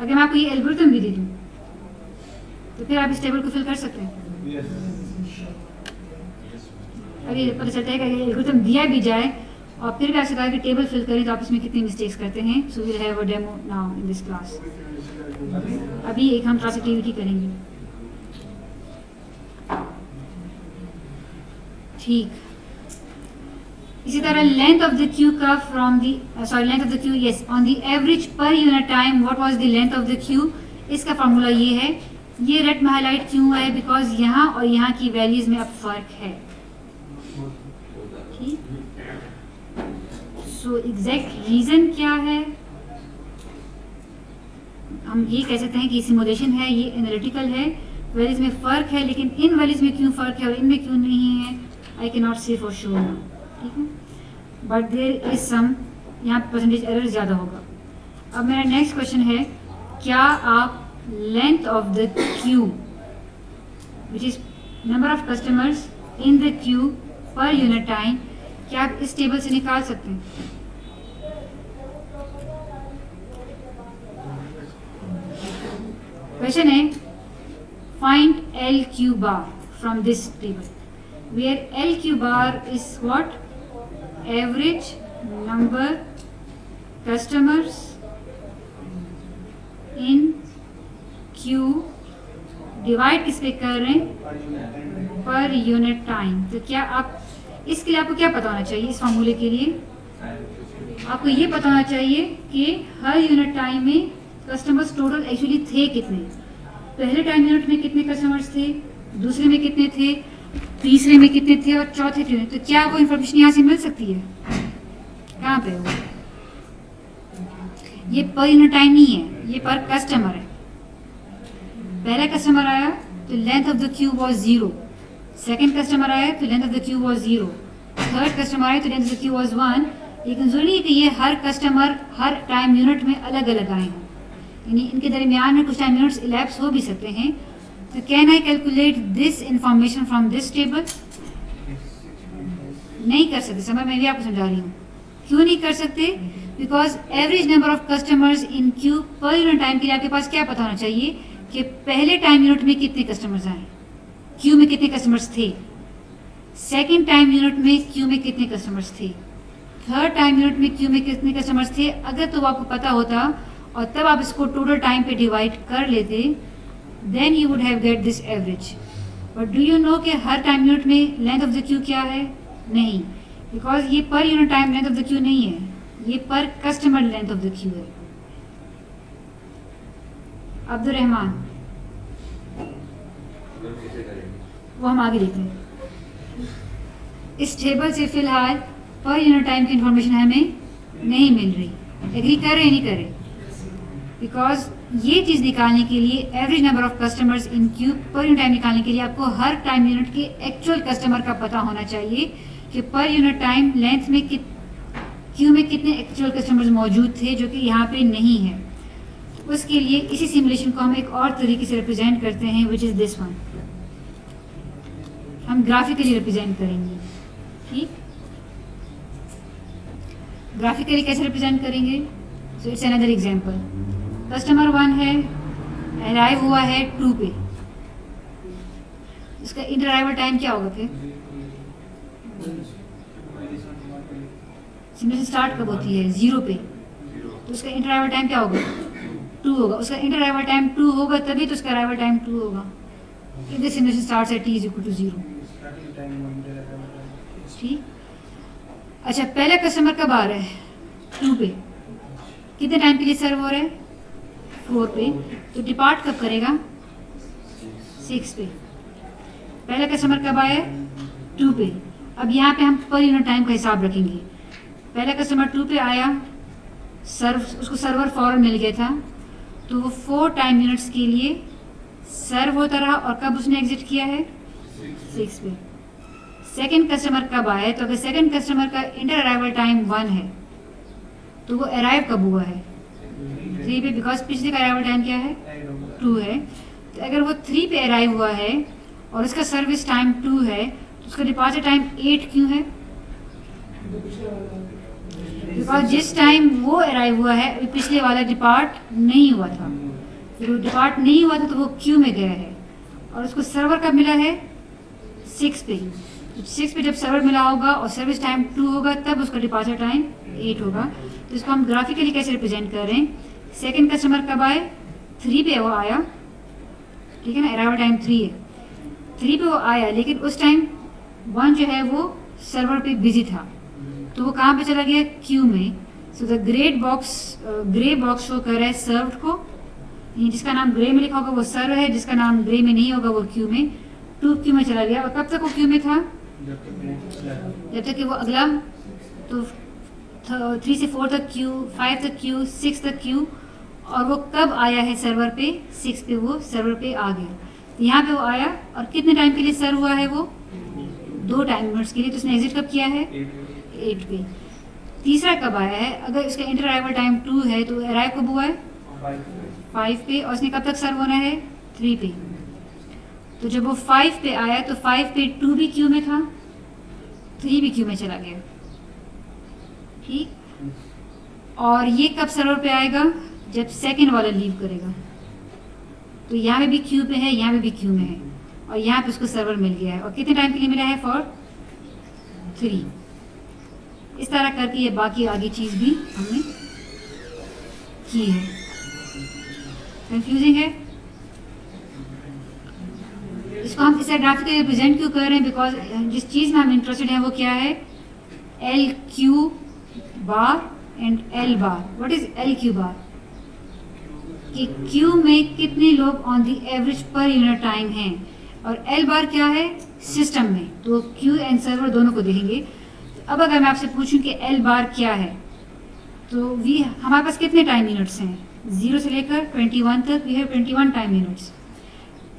अगर मैं आपको ये एल्गोरिथम भी दे दूँ तो फिर आप इस टेबल को फिल कर सकते हैं। अभी पता चलता है कि अगर एल्गोरिथम दिया भी जाए और फिर भी आपसे कहा कि टेबल फिल करें तो आप इसमें कितनी मिस्टेक्स करते हैं। So will have a demo now in this class. अभी एक हम क्लास एक्टिविटी करेंगे। ठीक, इसी तरह लेंथ ऑफ द क्यू का from the length of the Q, yes, on the average पर unit time what was the length of the Q. इसका फॉर्मूला ये है, ये रेड में हाईलाइट क्यों हुआ है? बिकॉज यहाँ और यहाँ की वैल्यूज में अब फर्क है। ठीक, सो एग्जैक्ट रीजन क्या है? हम ये कह सकते हैं कि सिमुलेशन है, ये एनालिटिकल है, वैल्यूज में फ़र्क है, लेकिन इन वैल्यूज में क्यों फ़र्क है और इनमें क्यों नहीं है, आई कैन नॉट से फॉर श्योर। ठीक है, बट देयर इज सम, यहाँ परसेंटेज एरर ज़्यादा होगा। अब मेरा नेक्स्ट क्वेश्चन है, क्या आप length of the queue, which is number of customers in the queue per unit time, क्या आप इस टेबल से निकाल सकते हैं? क्वेश्चन है find LQ bar from this table, where LQ bar is what? Average number customers in queue divide किस पे कर रहे हैं? पर यूनिट टाइम। तो क्या आप इसके लिए आपको क्या पता होना चाहिए? इस फॉर्मूले के लिए आपको ये पता होना चाहिए कि हर यूनिट टाइम में कस्टमर्स टोटल एक्चुअली थे कितने। पहले टाइम यूनिट में कितने कस्टमर्स थे, दूसरे में कितने थे, तीसरे में कितने थे और चौथे यूनिट। तो क्या वो इन्फॉर्मेशन यहाँ से मिल सकती है? कहाँ पे वो? ये पर यूनिट टाइम नहीं है, ये पर कस्टमर है। पहला कस्टमर आया तो length of the Q was 0, second customer आया तो length of the Q was 0, third customer आया तो length of the Q was 1। लेकिन जरूरी नहीं है कि ये हर कस्टमर हर टाइम यूनिट में अलग अलग आए हैं, यानी इनके दरमियान में कुछ टाइम यूनिट्स इलैप्स हो भी सकते हैं। तो can I calculate this information from this table? नहीं कर सकते। समय मैं भी आपको समझा रही हूँ क्यों नहीं कर सकते। Because average number of customers in queue per unit time के लिए आपके पास क्या पता होना चाहिए कि पहले टाइम यूनिट में कितने कस्टमर्स आए, क्यू में कितने कस्टमर्स थे, सेकेंड टाइम यूनिट में क्यू में कितने कस्टमर्स थे, थर्ड टाइम यूनिट में क्यू में कितने कस्टमर्स थे। अगर तो आपको पता होता और तब आप इसको टोटल टाइम पे डिवाइड कर लेते, then you would have get this average. But do you know कि हर टाइम यूनिट में लेंथ ऑफ द क्यू क्या है? नहीं, बिकॉज ये per unit time length of the queue नहीं है, ये per customer length of the queue है। अब्दुल रहमान, वो हम आगे देखते हैं। इस टेबल से फिलहाल पर यूनिट टाइम की इंफॉर्मेशन हमें नहीं मिल रही। एग्री कर रहे नहीं करे? बिकॉज ये चीज़ निकालने के लिए average number of customers in queue per unit time निकालने के लिए आपको हर टाइम यूनिट के एक्चुअल कस्टमर का पता होना चाहिए कि पर यूनिट टाइम लेंथ में क्यू में कितने एक्चुअल कस्टमर्स मौजूद थे, जो कि यहाँ पे नहीं है। उसके लिए इसी सिमुलेशन को हम एक और तरीके से रिप्रेजेंट करते हैं, विच इज़ दिस वन। हम ग्राफिकली रिप्रेजेंट करेंगे। ठीक, ग्राफिकली कैसे रिप्रेजेंट करेंगे? So it's another example. Customer 1 है, अराइव हुआ है 2 पे, इसका इंटर अराइवल टाइम क्या होगा? फिर सिमुलेशन स्टार्ट कब होती है? 0 पे, तो उसका इंटर अराइवल टाइम क्या होगा? 2 होगा। उसका इंटर अराइवल टाइम 2 होगा तभी तो उसका अराइवल टाइम 2 होगा। If the simulation starts at t = 0। ठीक, अच्छा, पहला कस्टमर कब आ रहा है? 2 पे। कितने टाइम के लिए सर्व हो रहा है? 4 पे। तो डिपार्ट कब करेगा? 6 पे। पहला कस्टमर कब आया? 2 पे। अब यहाँ पे हम पर यूनिट टाइम का हिसाब रखेंगे। पहला कस्टमर 2 पे आया, उसको सर्वर फौरन मिल गया था, तो वो 4 टाइम यूनिट्स के लिए सर्व होता रहा। और कब उसने एग्जिट किया है? 6 पे। सेकेंड कस्टमर कब आया? तो अगर सेकेंड कस्टमर का इंटर अराइवल टाइम 1 है तो वो अराइव कब हुआ है? 3 पे, बिकॉज पिछले का अराइवल टाइम क्या है? 2 है। तो अगर वो 3 पे अराइव हुआ है और उसका सर्विस टाइम 2 है, तो उसका डिपार्चर टाइम 8 क्यों है? बिकॉज जिस टाइम वो अराइव हुआ है पिछले वाला डिपार्ट नहीं हुआ था। जब वो डिपार्ट नहीं हुआ था तो वो क्यू में गया है और उसको सर्वर कब मिला है? 6 पे। 6 पे जब सर्वर मिला होगा और सर्विस टाइम 2 होगा तब उसका डिपार्चर टाइम 8 होगा। तो इसको हम ग्राफिकली कैसे रिप्रेजेंट कर रहे हैं? सेकेंड कस्टमर कब आए? 3 पे वो आया, ठीक है ना, अराइवल टाइम 3 है। 3 पे वो आया, लेकिन उस टाइम 1 जो है वो सर्वर पे बिजी था, तो वो कहाँ पे चला गया? क्यू में। So the grey box show कर रहा है सर्व्ड को, जिसका नाम ग्रे में लिखा होगा वो सर्व है, जिसका नाम ग्रे में नहीं होगा वो क्यू में। 2 क्यू में चला गया। और कब तक वो क्यू में था? जब तक कि वो अगला, तो 3 से 4 तक क्यू, 5 तक क्यू, 6 तक क्यू। और वो कब आया है सर्वर पे? 6 पे वो सर्वर पे आ गया। यहाँ पे वो आया और कितने टाइम के लिए सर्व हुआ है? वो 2 टाइम यूनिट्स के लिए। तो उसने एग्जिट कब किया है? 8 पे। तीसरा कब आया है? अगर इसका इंटर अराइवल टाइम 2 है तो अराइव कब हुआ है? 5 पे, और उसने कब तक सर्व होना है 3 पे। तो जब वो 5 पे आया तो 5 पे 2 भी क्यू में था, 3 भी क्यू में चला गया, ठीक। और ये कब सर्वर पे आएगा, जब सेकंड वाला लीव करेगा। तो यहाँ पे भी क्यू पे है, यहाँ पे भी क्यू में है, और यहाँ पे उसको सर्वर मिल गया है, और कितने टाइम के लिए मिला है, फॉर 3। इस तरह करके ये बाकी आगे चीज़ भी हमने की है। कंफ्यूजिंग है? इसको हम इसे ग्राफिकली रिप्रेजेंट क्यों कर रहे हैं, बिकॉज जिस चीज़ में हम इंटरेस्टेड हैं वो क्या है, L Q bar and L bar. What is L Q बार? कि क्यू में कितने लोग ऑन द एवरेज पर यूनिट टाइम हैं, और एल बार क्या है, सिस्टम में। तो क्यू एंड सर्वर दोनों को देखेंगे। अब अगर मैं आपसे पूछूं कि एल बार क्या है, तो वी हमारे पास कितने टाइम यूनिट्स हैं, 0 से लेकर 21 तक वी हैव 21 टाइम यूनिट्स।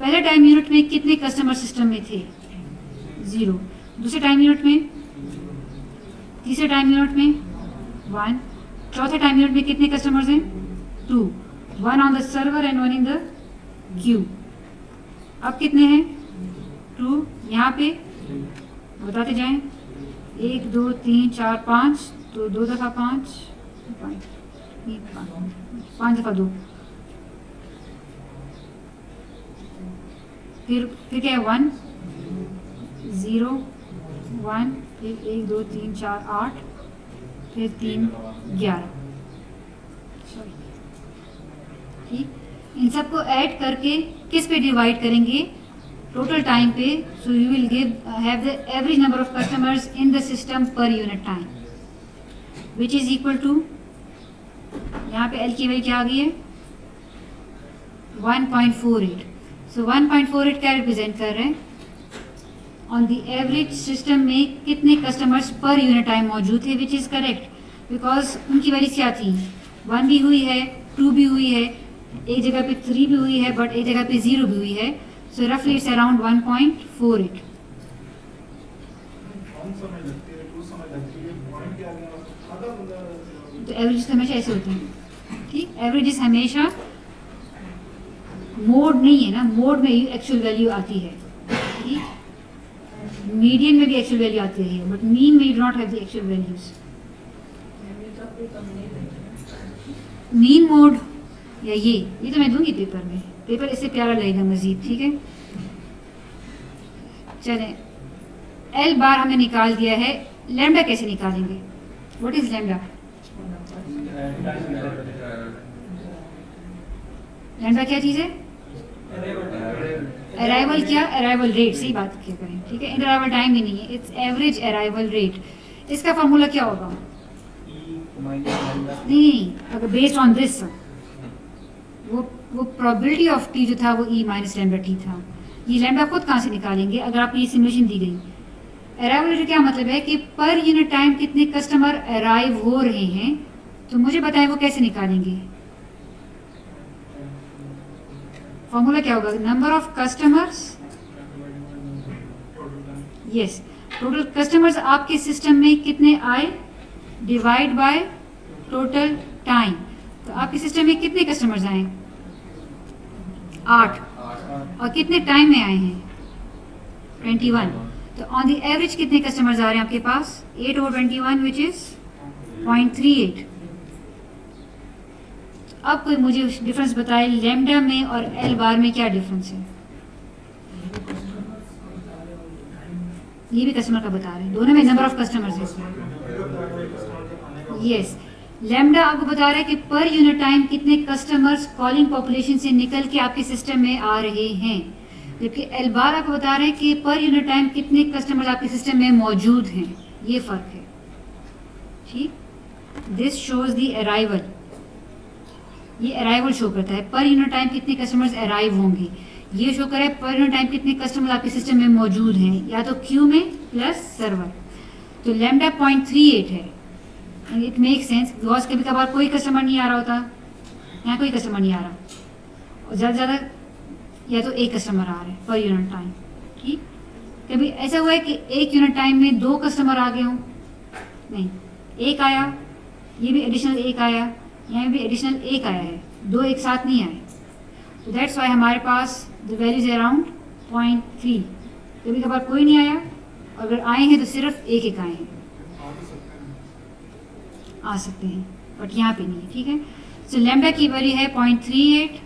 पहले टाइम यूनिट में कितने कस्टमर सिस्टम में थे, 0। दूसरे टाइम यूनिट में, तीसरे टाइम यूनिट में 1, चौथे टाइम यूनिट में कितने कस्टमर्स हैं, 2, 1 on the server and 1 in the Q. अब कितने हैं, 2। यहाँ पे बताते जाएं, 1 2 3 4 5, तो 2 दफ़ा 5, 5 दफ़ा 2, फिर क्या है, 1 0 1, फिर 1 2 3 4 8, फिर 3 11, ठीक। इन सबको ऐड करके किस पे डिवाइड करेंगे, टोटल टाइम पे। So you will have the average number of customers in the system per unit time, which is equal to, यहाँ पे एल की वैल्यू क्या आ गई है, 1.48। सो 1.48 क्या रिप्रेजेंट कर रहे हैं, ऑन द एवरेज सिस्टम में कितने कस्टमर्स पर यूनिट टाइम मौजूद थे, विच इज़ करेक्ट, बिकॉज उनकी वैल्यूज क्या थी, 1 भी हुई है, 2 भी हुई है, एक जगह पे 3 भी हुई है, बट एक जगह पे 0 भी हुई है। सो रफली इट्स अराउंड 1.48। तो एवरेज हमेशा ऐसे होते हैं, ठीक। एवरेजेस हमेशा मोड नहीं है ना, मोड में ही एक्चुअल वैल्यू आती है, ठीक। मीडियन में भी एक्चुअल वैल्यू आती है, बट मीन में you do not have the actual values. Mean mode या ये तो मैं दूंगी पेपर में, पेपर इससे प्यारा लगेगा मजीद, ठीक है। चलें, एल बार हमने निकाल दिया है, लैम्डा कैसे निकालेंगे, व्हाट इज लैम्डा? लैम्डा क्या चीज़ है, अराइवल, क्या अराइवल रेट, सही बात क्या करें, ठीक है। अराइवल टाइम ही नहीं है, इट्स एवरेज अराइवल रेट। इसका फॉर्मूला क्या होगा, नहीं, अगर बेस्ड ऑन दिस, वो प्रोबेबिलिटी ऑफ टी जो था वो ई माइनस लैम्डा टी था। ये लैम्डा खुद कहाँ से निकालेंगे, अगर आपको ये सिमुलेशन दी गई। अराइवल रेट क्या मतलब है कि पर यूनिट टाइम कितने कस्टमर अराइव हो रहे हैं, तो मुझे बताएं वो कैसे निकालेंगे। फॉर्मूला क्या होगा, number of customers, yes, total customers आपके सिस्टम में कितने आए, डिवाइड बाय टोटल टाइम। तो आपके सिस्टम में कितने कस्टमर्स आए, 8, और कितने टाइम में आए हैं, 21। तो ऑन द एवरेज कितने कस्टमर्स आ रहे हैं आपके पास, 8/21 विच इज 0.38। अब कोई मुझे डिफरेंस बताए, लैम्डा में और एल बार में क्या डिफरेंस है। ये भी कस्टमर का बता रहे हैं, दोनों में नंबर ऑफ कस्टमर्स है, यस। लैम्डा आपको बता रहा है कि पर यूनिट टाइम कितने कस्टमर्स कॉलिंग पॉपुलेशन से निकल के आपके सिस्टम में आ रहे हैं, जबकि एल बार आपको बता रहे हैं कि पर यूनिट टाइम कितने कस्टमर्स आपके सिस्टम में मौजूद हैं। ये फ़र्क है, ठीक। दिस शोज द अराइवल, ये अराइवल शो करता है, पर यूनिट टाइम कितने कस्टमर्स अराइव होंगे। ये शो करे पर यूनिट टाइम कितने कस्टमर्स आपके सिस्टम में मौजूद हैं, या तो क्यू में प्लस सर्वर। तो लैम्डा 0.38 है, इट मेक सेंस, बिकॉज कभी कभार कोई कस्टमर नहीं आ रहा होता, यहाँ कोई कस्टमर नहीं आ रहा, और ज़्यादा से ज़्यादा या तो एक कस्टमर आ रहे हैं पर यूनिट टाइम, ठीक। कभी ऐसा हुआ है कि एक यूनिट टाइम में 2 कस्टमर आ गए हों, नहीं, एक आया, ये भी एडिशनल एक आया, यहाँ भी एडिशनल एक आया है, दो एक साथ नहीं आए, तो दैट्स वाई हमारे पास द वैल्यूज अराउंड 0.3। कभी कभार कोई नहीं आया, और अगर आए हैं तो सिर्फ एक एक आए हैं, आ सकते हैं, बट यहाँ पे नहीं है, ठीक है। सो लैम्डा की वैल्यू है 0.38,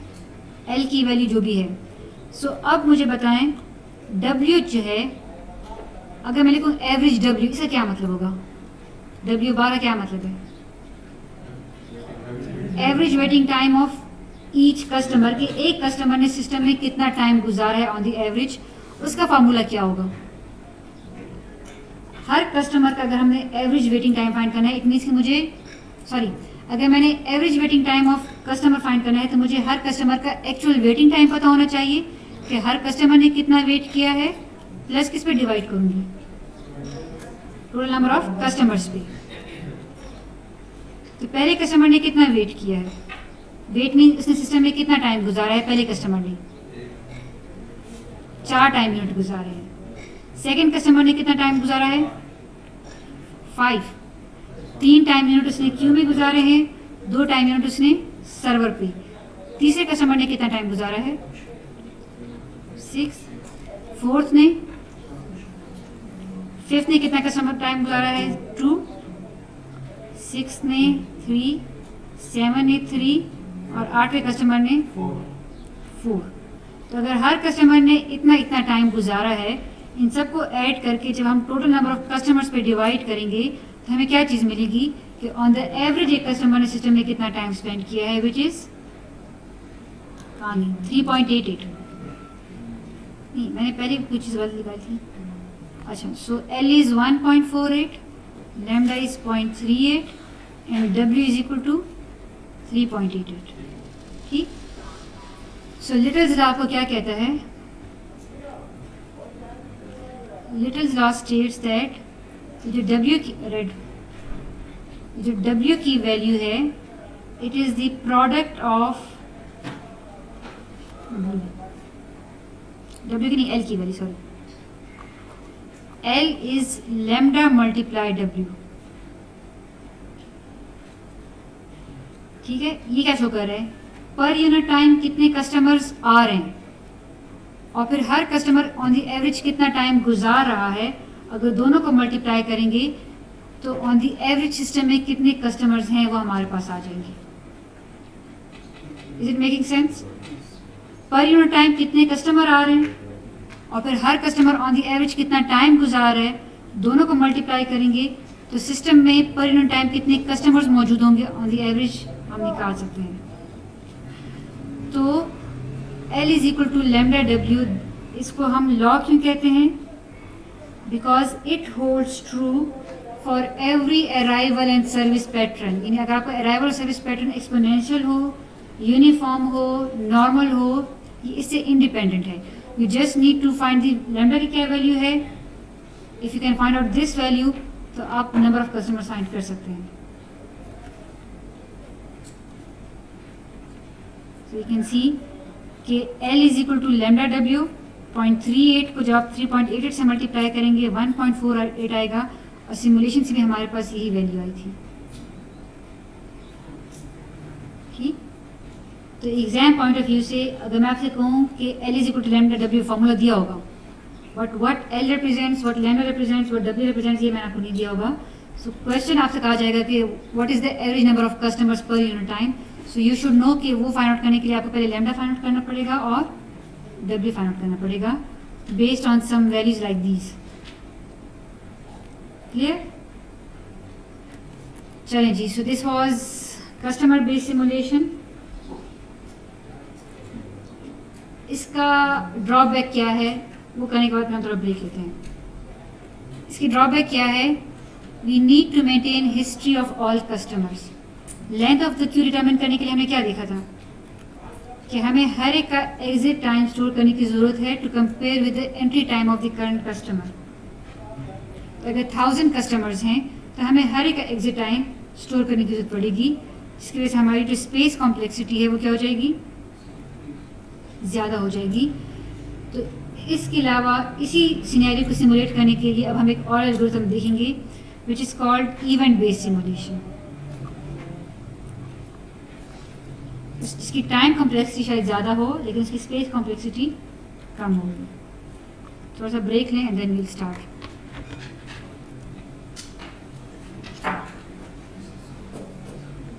एल की वैल्यू जो भी है। सो अब मुझे बताएं डब्ल्यू जो है, अगर मैं लिखूँ एवरेज डब्ल्यू, इसका क्या मतलब होगा? डब्ल्यू बार का क्या मतलब है? Average waiting time of each customer, कि एक कस्टमर ने सिस्टम में कितना टाइम गुजारा है ऑन द एवरेज, उसका फार्मूला क्या होगा? हर कस्टमर का अगर हमने एवरेज वेटिंग टाइम फाइंड करना है, इट मीन्स कि मुझे अगर मैंने average waiting time of customer find करना है, तो मुझे हर कस्टमर का एक्चुअल वेटिंग टाइम पता होना चाहिए कि हर कस्टमर ने कितना वेट किया है, प्लस किस पे डिवाइड करूंगी? टोटल नंबर ऑफ कस्टमर्स पे। तो पहले कस्टमर ने कितना वेट किया है, वेट मीन उसने सिस्टम में कितना टाइम गुजारा है, पहले कस्टमर ने 4 टाइम यूनिट गुजारे हैं। सेकेंड कस्टमर ने कितना टाइम गुजारा है? 5। 3 टाइम यूनिट उसने क्यू में गुजारे हैं, 2 टाइम यूनिट उसने सर्वर पे। तीसरे कस्टमर ने कितना टाइम गुजारा है? 6। फोर्थ ने, फिफ्थ ने कितना कस्टमर टाइम गुजारा है? 2। 6 ने 3, 7 ने 3, और 8वें कस्टमर ने 4। तो अगर हर कस्टमर ने इतना इतना टाइम गुजारा है, इन सबको ऐड करके जब हम टोटल नंबर ऑफ कस्टमर्स पे डिवाइड करेंगे, तो हमें क्या चीज़ मिलेगी कि ऑन द एवरेज एक कस्टमर ने सिस्टम में कितना टाइम स्पेंड किया है, विच इज़ 3.88। नहीं, मैंने पहले कुछ चीज़ गलत निकाली थी। अच्छा, so L is 1.48, lambda is 0.38 and W is equal to 3.88। ठीक। सो लिटिल्स लॉ आपको क्या कहता है? लिटिल्स लॉ स्टेट्स दैट जो W की वैल्यू है, it is the product of W की नहीं, L की value, sorry, L is lambda multiply W। ठीक है, ये क्या शो कर रहा है? पर यूनिट टाइम कितने कस्टमर्स आ रहे हैं, और फिर हर कस्टमर ऑन द एवरेज कितना टाइम गुजार रहा है। अगर दोनों को मल्टीप्लाई करेंगे तो ऑन द एवरेज सिस्टम में कितने कस्टमर्स हैं वो हमारे पास आ जाएंगे। Is it making sense? पर यूनिट टाइम कितने कस्टमर आ रहे हैं, और फिर हर कस्टमर ऑन द एवरेज कितना टाइम गुजार रहा है, दोनों को मल्टीप्लाई करेंगे तो सिस्टम में पर यूनिट टाइम कितने कस्टमर्स मौजूद होंगे ऑन द एवरेज हम निकाल सकते हैं। तो L is equal to lambda W, इसको हम लॉ क्यों कहते हैं? Because it holds true for every arrival and service pattern. यानी अगर आपका अराइवल और सर्विस पैटर्न एक्सपोनेंशियल हो, यूनिफॉर्म हो, नॉर्मल हो, ये इससे इंडिपेंडेंट है। You just need to find the lambda की क्या वैल्यू है। If you can find out this value तो आप नंबर ऑफ कस्टमर फाइंड कर सकते हैं। So you can see कि L is equal to lambda W, 0.38 को जब आप 3.88 से मल्टीप्लाई करेंगे 1.48 आएगा, और सिमुलेशन से भी हमारे पास यही वैल्यू आई थी। ठीक। तो एग्जाम पॉइंट ऑफ व्यू से अगर मैं आपसे कहूँ कि L is equal to lambda W formula दिया होगा, but what L represents, what lambda represents, what W represents, ये मैंने आपको नहीं दिया होगा। सो क्वेश्चन आपसे कहा जाएगा कि what is the average number of customers per unit time. So you should know कि वो फाइंड आउट करने के लिए आपको पहले लैम्डा फाइंड आउट करना पड़ेगा और W फाइंड आउट करना पड़ेगा based on some values like these. Clear? चलें जी, so this was customer based simulation. इसका ड्रॉबैक क्या है वो करने के बाद हम थोड़ा ब्रेक लेते हैं। इसकी ड्रॉबैक क्या है? We need to maintain history of all customers. Length of the queue determine करने के लिए हमने क्या देखा था कि हमें हर एक का एग्जिट टाइम स्टोर करने की ज़रूरत है to compare with the entry time of the current customer. तो अगर 1000 कस्टमर्स हैं तो हमें हर एक का एग्जिट टाइम स्टोर करने की जरूरत पड़ेगी, जिसकी वजह से हमारी जो स्पेस कॉम्प्लेक्सिटी है वो क्या हो जाएगी? ज़्यादा हो जाएगी। तो इसके अलावा इसी सिनेरियो को सिमुलेट करने के लिए अब हम एक और एल्गोरिथम देखेंगे which is called event based simulation. जिसकी टाइम कॉम्प्लेक्सिटी शायद ज़्यादा हो लेकिन उसकी स्पेस कॉम्प्लेक्सिटी कम होगी। थोड़ा सा ब्रेक लें एंड देन वील स्टार्ट।